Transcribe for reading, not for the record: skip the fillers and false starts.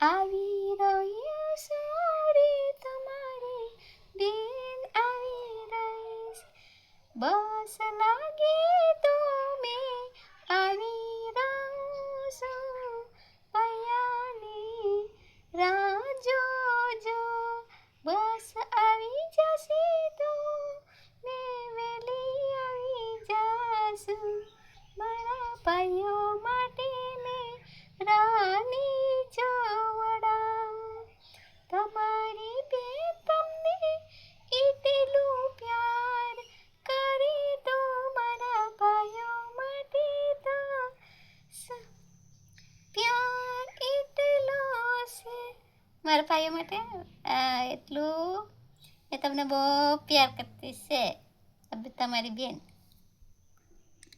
આવી રહ્યું સોરી તમારી બેન આવી રહીશ બસ લાગે તો મેં આવી રહું છું પૈયાની રાહ જોજો બસ આવી જશે તો મેં વહેલી આવી જાશું મારા ભાઈઓ માટે મેં રાની જોવડાવું તમારી બેન તમને એટલું પ્યાર કરે તો મારા ભાઈઓ માટે તો પ્યાર એટલો છે મારા ભાઈઓ માટે એટલું એ તમને બહુ પ્યાર કરતી છે તમારી બેન